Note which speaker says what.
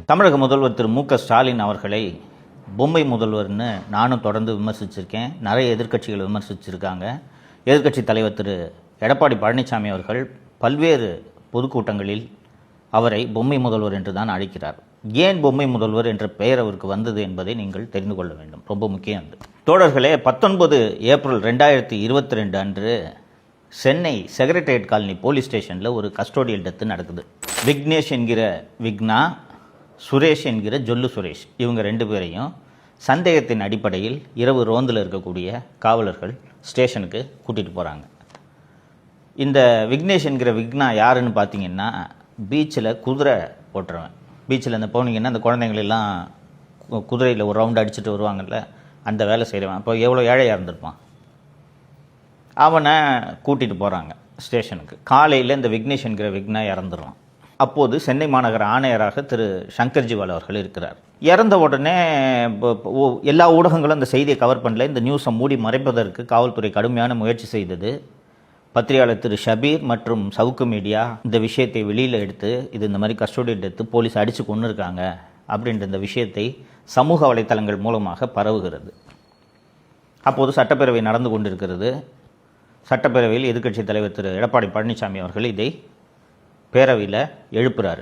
Speaker 1: தமிழக முதல்வர் திரு மு.க.ஸ்டாலின் அவர்களை பொம்மை முதல்வர்னு நானும் தொடர்ந்து விமர்சிச்சிருக்கேன். நிறைய எதிர்க்கட்சிகள் விமர்சிச்சிருக்காங்க. எதிர்க்கட்சி தலைவர் திரு எடப்பாடி பழனிசாமி அவர்கள் பல்வேறு பொதுக்கூட்டங்களில் அவரை பொம்மை முதல்வர் என்று தான் அழைக்கிறார். ஏன் பொம்மை முதல்வர் என்ற பெயர் அவருக்கு வந்தது என்பதை நீங்கள் தெரிந்து கொள்ள வேண்டும். ரொம்ப முக்கியம் அது. தோழர்களே, 19 ஏப்ரல் 2022 அன்று சென்னை செக்ரட்டரியேட் காலனி போலீஸ் ஸ்டேஷனில் ஒரு கஸ்டோடியல் டெத்து நடக்குது. விக்னேஷ் என்கிற விக்னா, சுரேஷ் என்கிற ஜொல்லு சுரேஷ், இவங்க 2 பேரையும் சந்தேகத்தின் அடிப்படையில் இரவு ரோந்தில் இருக்கக்கூடிய காவலர்கள் ஸ்டேஷனுக்கு கூட்டிகிட்டு போகிறாங்க. இந்த விக்னேஷ் என்கிற விக்னா யாருன்னு பார்த்தீங்கன்னா, பீச்சில் குதிரை ஓட்டுறவன். பீச்சில் இந்த போனீங்கன்னா அந்த குழந்தைங்களெல்லாம் குதிரையில் ஒரு ரவுண்டு அடிச்சுட்டு வருவாங்கல்ல, அந்த வேலை செய்கிறவன். அப்போ எவ்வளோ ஏழையாக இருந்திருப்பான். அவனை கூட்டிகிட்டு போகிறாங்க ஸ்டேஷனுக்கு. காலையில் இந்த விக்னேஷ் என்கிற விக்னா இறந்துடுறான். அப்போது சென்னை மாநகர ஆணையராக திரு சங்கர்ஜிவால் அவர்கள் இருக்கிறார். இறந்த உடனே எல்லா ஊடகங்களும் அந்த செய்தியை கவர் பண்ணல. இந்த நியூஸை மூடி மறைப்பதற்கு காவல்துறை கடுமையான முயற்சி செய்தது. பத்திரிகையாளர் திரு ஷபீர் மற்றும் சவுக்கு மீடியா இந்த விஷயத்தை வெளியில் எடுத்து, இது இந்த மாதிரி கஸ்டோடியல் எடுத்து போலீஸ் அடித்து கொண்டு இருக்காங்க அப்படின்ற இந்த விஷயத்தை சமூக வலைத்தளங்கள் மூலமாக பரவுகிறது. அப்போது சட்டப்பேரவை நடந்து கொண்டிருக்கிறது. சட்டப்பேரவையில் எதிர்க்கட்சி தலைவர் திரு எடப்பாடி பழனிசாமி அவர்கள் இதை பேரவையில் எழுப்புறாரு.